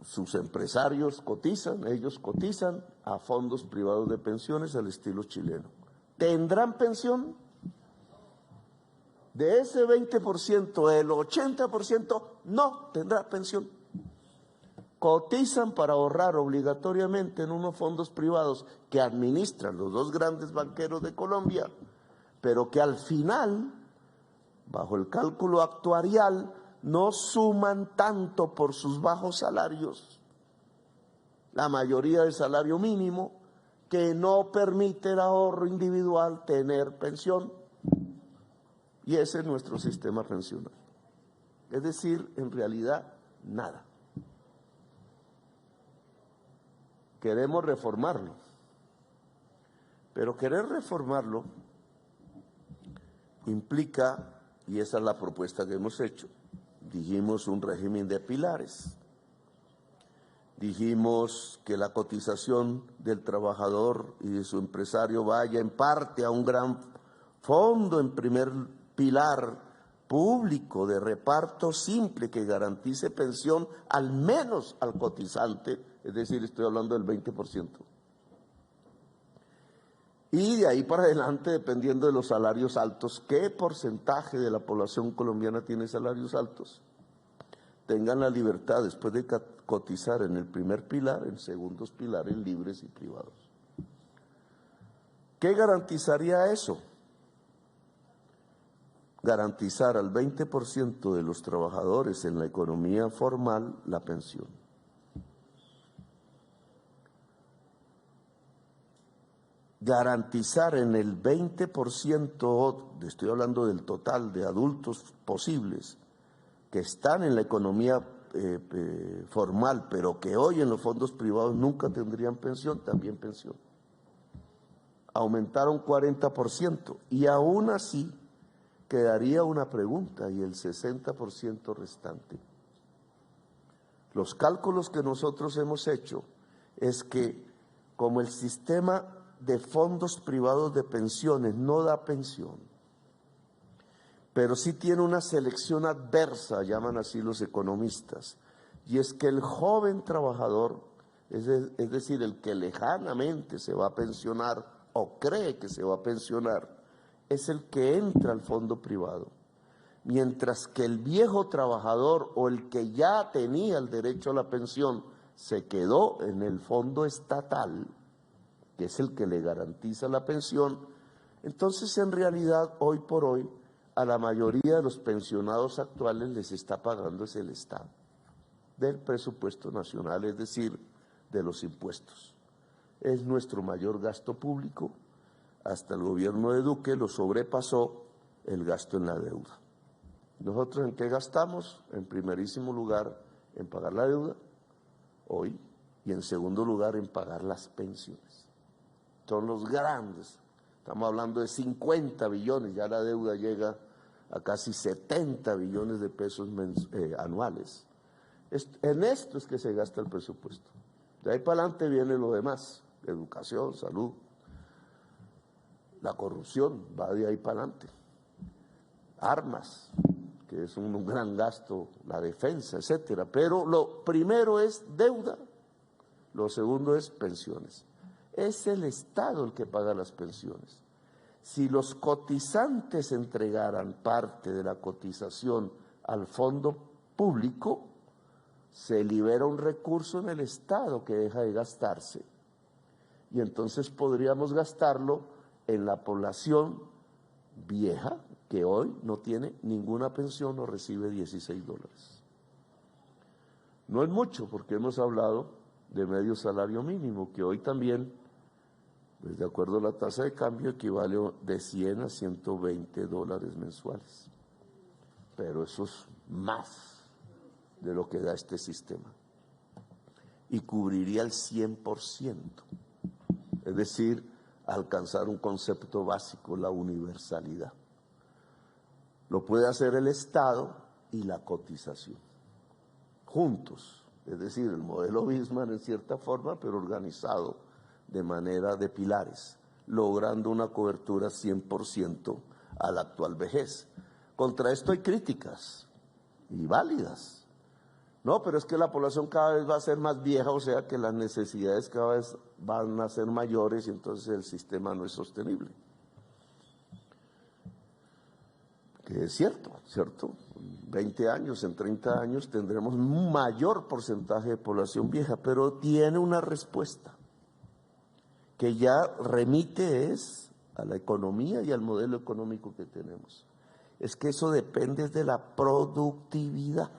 sus empresarios cotizan, ellos cotizan a fondos privados de pensiones al estilo chileno. ¿Tendrán pensión? De ese 20%, el 80% no tendrá pensión. Cotizan para ahorrar obligatoriamente en unos fondos privados que administran los dos grandes banqueros de Colombia, pero que al final, bajo el cálculo actuarial, no suman tanto por sus bajos salarios, la mayoría del salario mínimo, que no permite el ahorro individual tener pensión. Y ese es nuestro sistema pensional. Es decir, en realidad, nada. Queremos reformarlo, pero querer reformarlo implica, y esa es la propuesta que hemos hecho, dijimos un régimen de pilares, dijimos que la cotización del trabajador y de su empresario vaya en parte a un gran fondo en primer pilar público de reparto simple que garantice pensión al menos al cotizante, es decir, estoy hablando del 20%. Y de ahí para adelante, dependiendo de los salarios altos, ¿qué porcentaje de la población colombiana tiene salarios altos? Tengan la libertad, después de cotizar en el primer pilar, en segundos pilares libres y privados. ¿Qué garantizaría eso? Garantizar al 20% de los trabajadores en la economía formal la pensión. Garantizar en el 20%, estoy hablando del total de adultos posibles, que están en la economía formal, pero que hoy en los fondos privados nunca tendrían pensión, también pensión. Aumentar un 40% y aún así quedaría una pregunta y el 60% restante. Los cálculos que nosotros hemos hecho es que como el sistema de fondos privados de pensiones no da pensión, pero sí tiene una selección adversa, llaman así los economistas, y es que el joven trabajador, es decir, el que lejanamente se va a pensionar o cree que se va a pensionar, es el que entra al fondo privado, mientras que el viejo trabajador o el que ya tenía el derecho a la pensión se quedó en el fondo estatal, que es el que le garantiza la pensión. Entonces, en realidad, hoy por hoy, a la mayoría de los pensionados actuales les está pagando es el Estado, del presupuesto nacional, es decir, de los impuestos. Es nuestro mayor gasto público. Hasta el gobierno de Duque lo sobrepasó el gasto en la deuda. ¿Nosotros en qué gastamos? En primerísimo lugar, en pagar la deuda, hoy, y en segundo lugar, en pagar las pensiones. Son los grandes, estamos hablando de 50 billones, ya la deuda llega a casi 70 billones de pesos anuales. En esto es que se gasta el presupuesto. De ahí para adelante viene lo demás, educación, salud. La corrupción va de ahí para adelante. Armas, que es un gran gasto, la defensa, etcétera. Pero lo primero es deuda, lo segundo es pensiones. Es el Estado el que paga las pensiones. Si los cotizantes entregaran parte de la cotización al fondo público, se libera un recurso en el Estado que deja de gastarse. Y entonces podríamos gastarlo en la población vieja, que hoy no tiene ninguna pensión o recibe $16. No es mucho, porque hemos hablado de medio salario mínimo, que hoy también, pues de acuerdo a la tasa de cambio, equivale de 100 a 120 dólares mensuales. Pero eso es más de lo que da este sistema. Y cubriría el 100%. Es decir, alcanzar un concepto básico, la universalidad. Lo puede hacer el Estado y la cotización, juntos, es decir, el modelo Bismarck en cierta forma, pero organizado de manera de pilares, logrando una cobertura 100% a la actual vejez. Contra esto hay críticas, y válidas, No, pero es que la población cada vez va a ser más vieja, o sea que las necesidades cada vez van a ser mayores y entonces el sistema no es sostenible. Que es cierto, ¿cierto? En 20 años, en 30 años tendremos un mayor porcentaje de población vieja, pero tiene una respuesta que ya remite es a la economía y al modelo económico que tenemos. Es que eso depende de la productividad.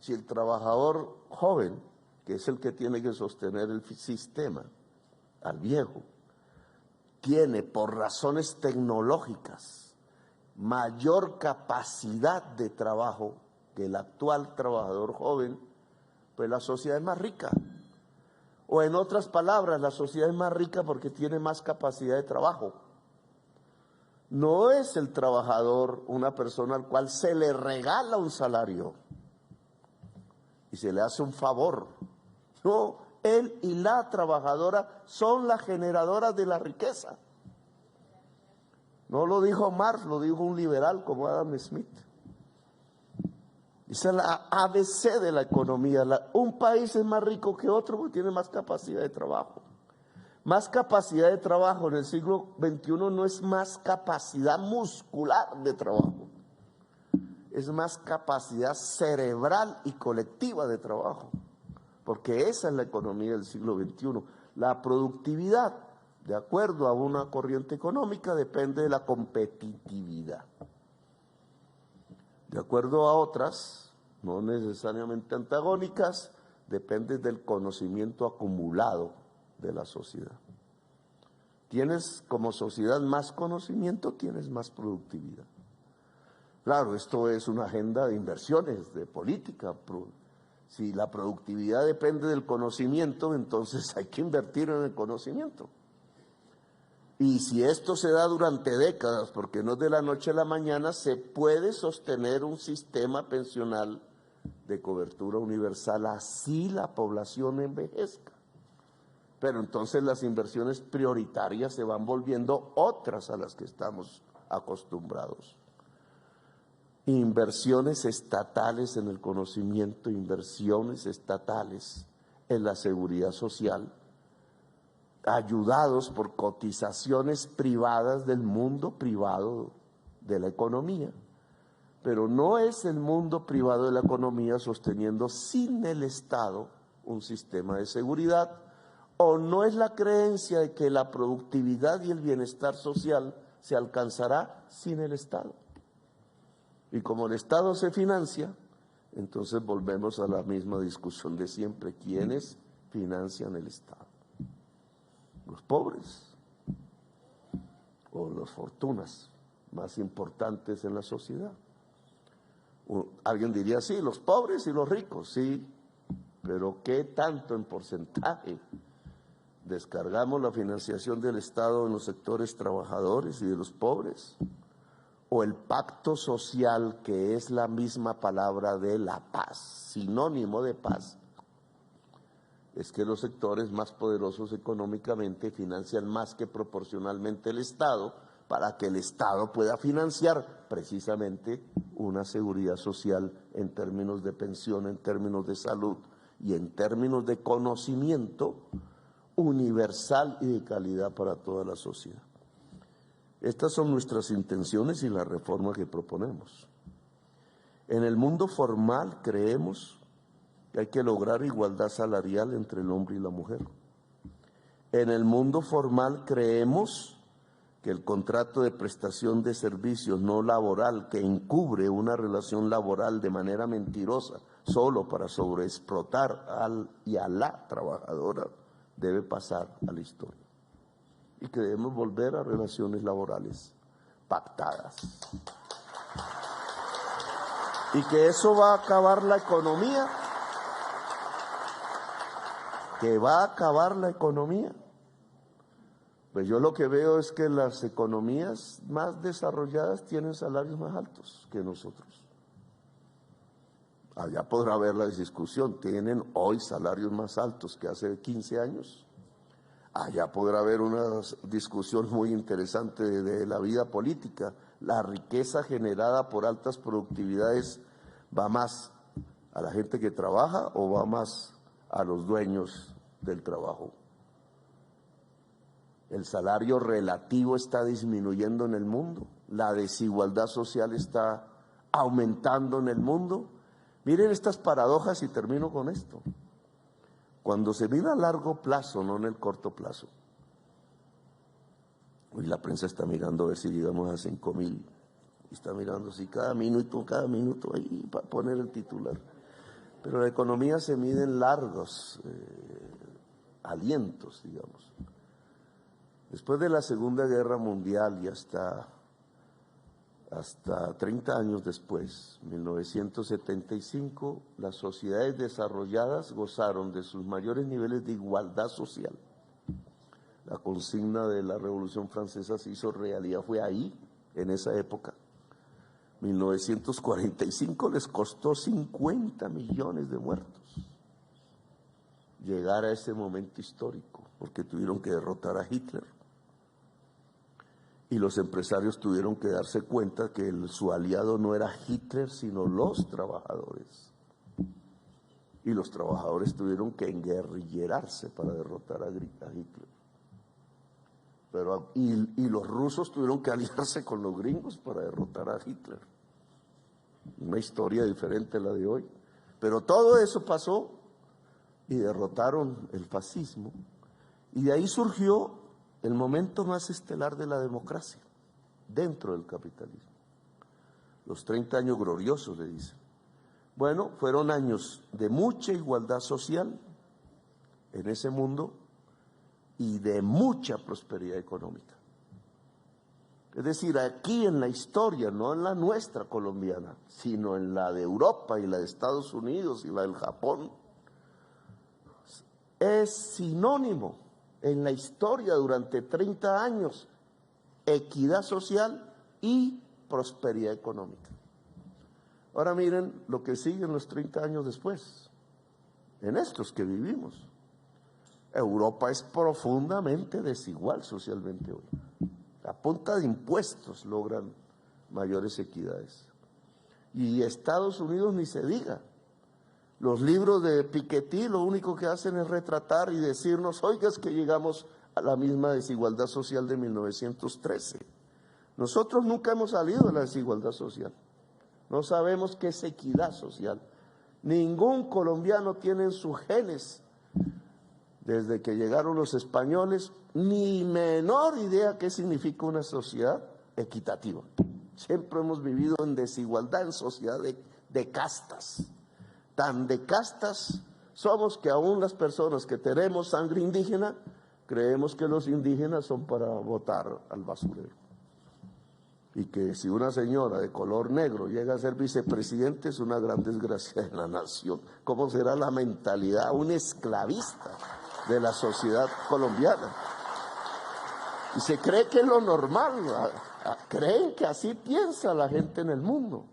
Si el trabajador joven, que es el que tiene que sostener el sistema, al viejo, tiene por razones tecnológicas mayor capacidad de trabajo que el actual trabajador joven, pues la sociedad es más rica. O en otras palabras, la sociedad es más rica porque tiene más capacidad de trabajo. No es el trabajador una persona al cual se le regala un salario y se le hace un favor. No, él y la trabajadora son las generadoras de la riqueza. No lo dijo Marx, lo dijo un liberal como Adam Smith. Esa es la ABC de la economía. Un país es más rico que otro porque tiene más capacidad de trabajo. Más capacidad de trabajo en el siglo XXI no es más capacidad muscular de trabajo. Es más capacidad cerebral y colectiva de trabajo. Porque esa es la economía del siglo XXI. La productividad, de acuerdo a una corriente económica, depende de la competitividad. De acuerdo a otras, no necesariamente antagónicas, depende del conocimiento acumulado de la sociedad. Tienes como sociedad más conocimiento, tienes más productividad. Claro, esto es una agenda de inversiones, de política. Si la productividad depende del conocimiento, entonces hay que invertir en el conocimiento. Y si esto se da durante décadas, porque no es de la noche a la mañana, se puede sostener un sistema pensional de cobertura universal, así la población envejezca. Pero entonces las inversiones prioritarias se van volviendo otras a las que estamos acostumbrados. Inversiones estatales en el conocimiento, inversiones estatales en la seguridad social, ayudados por cotizaciones privadas del mundo privado de la economía. Pero no es el mundo privado de la economía sosteniendo sin el Estado un sistema de seguridad, o no es la creencia de que la productividad y el bienestar social se alcanzará sin el Estado. Y como el Estado se financia, entonces volvemos a la misma discusión de siempre. ¿Quiénes financian el Estado? Los pobres o las fortunas más importantes en la sociedad. Alguien diría, sí, los pobres y los ricos, sí, pero ¿qué tanto en porcentaje descargamos la financiación del Estado en los sectores trabajadores y de los pobres? O el pacto social, que es la misma palabra de la paz, sinónimo de paz, es que los sectores más poderosos económicamente financian más que proporcionalmente el Estado, para que el Estado pueda financiar precisamente una seguridad social en términos de pensión, en términos de salud y en términos de conocimiento universal y de calidad para toda la sociedad. Estas son nuestras intenciones y la reforma que proponemos. En el mundo formal creemos que hay que lograr igualdad salarial entre el hombre y la mujer. En el mundo formal creemos que el contrato de prestación de servicios no laboral que encubre una relación laboral de manera mentirosa solo para sobreexplotar al y a la trabajadora debe pasar a la historia. Y que debemos volver a relaciones laborales pactadas. Y que eso va a acabar la economía, que va a acabar la economía. Pues yo lo que veo es que las economías más desarrolladas tienen salarios más altos que nosotros. Allá podrá haber la discusión, tienen hoy salarios más altos que hace 15 años. Allá podrá haber una discusión muy interesante de la vida política. La riqueza generada por altas productividades va más a la gente que trabaja o va más a los dueños del trabajo? El salario relativo está disminuyendo en el mundo, la desigualdad social está aumentando en el mundo. Miren estas paradojas y termino con esto. Cuando se mira a largo plazo, no en el corto plazo. Hoy la prensa está mirando a ver si llegamos a 5.000. Está mirando si cada minuto ahí para poner el titular. Pero la economía se mide en largos alientos, digamos. Después de la Segunda Guerra Mundial y hasta 30 años después, 1975, las sociedades desarrolladas gozaron de sus mayores niveles de igualdad social. La consigna de la Revolución Francesa se hizo realidad, fue ahí, en esa época. 1945 les costó 50 millones de muertos llegar a ese momento histórico, porque tuvieron que derrotar a Hitler. Y los empresarios tuvieron que darse cuenta que su aliado no era Hitler, sino los trabajadores. Y los trabajadores tuvieron que enguerrillerarse para derrotar a Hitler. Y los rusos tuvieron que aliarse con los gringos para derrotar a Hitler. Una historia diferente a la de hoy. Pero todo eso pasó y derrotaron el fascismo. Y de ahí surgió el momento más estelar de la democracia dentro del capitalismo. Los 30 años gloriosos, le dicen. Bueno, fueron años de mucha igualdad social en ese mundo y de mucha prosperidad económica. Es decir, aquí en la historia, no en la nuestra colombiana, sino en la de Europa y la de Estados Unidos y la del Japón, es sinónimo en la historia durante 30 años, equidad social y prosperidad económica. Ahora miren lo que sigue en los 30 años después, en estos que vivimos. Europa es profundamente desigual socialmente hoy. A punta de impuestos logran mayores equidades. Y Estados Unidos ni se diga. Los libros de Piketty lo único que hacen es retratar y decirnos, oiga, es que llegamos a la misma desigualdad social de 1913. Nosotros nunca hemos salido de la desigualdad social. No sabemos qué es equidad social. Ningún colombiano tiene en sus genes, desde que llegaron los españoles, ni menor idea qué significa una sociedad equitativa. Siempre hemos vivido en desigualdad, en sociedad de castas. Tan de castas somos que aún las personas que tenemos sangre indígena, creemos que los indígenas son para botar al basurero. Y que si una señora de color negro llega a ser vicepresidente es una gran desgracia de la nación. ¿Cómo será la mentalidad un esclavista de la sociedad colombiana? Y se cree que es lo normal, creen que así piensa la gente en el mundo.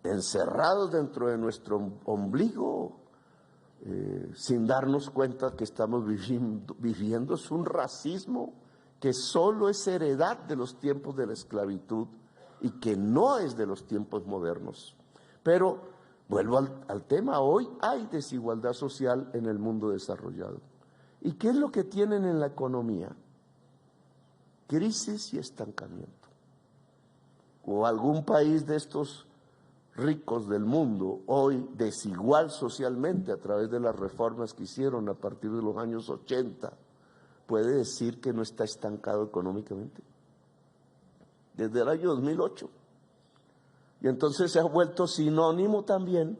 Encerrados dentro de nuestro ombligo, sin darnos cuenta que estamos viviendo es un racismo que solo es heredad de los tiempos de la esclavitud y que no es de los tiempos modernos. Pero vuelvo al tema, hoy hay desigualdad social en el mundo desarrollado. ¿Y qué es lo que tienen en la economía? Crisis y estancamiento. O algún país de estos ricos del mundo, hoy desigual socialmente a través de las reformas que hicieron a partir de los años 80, puede decir que no está estancado económicamente. Desde el año 2008. Y entonces se ha vuelto sinónimo también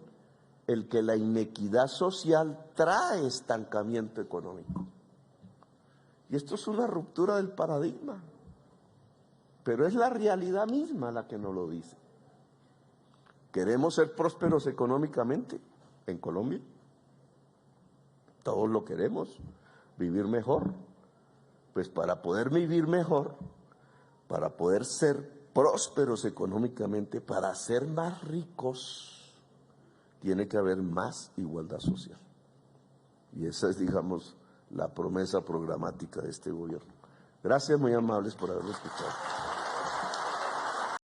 el que la inequidad social trae estancamiento económico. Y esto es una ruptura del paradigma, pero es la realidad misma la que nos lo dice. ¿Queremos ser prósperos económicamente en Colombia? Todos lo queremos, vivir mejor. Pues para poder vivir mejor, para poder ser prósperos económicamente, para ser más ricos, tiene que haber más igualdad social. Y esa es, digamos, la promesa programática de este gobierno. Gracias, muy amables por haberlo escuchado.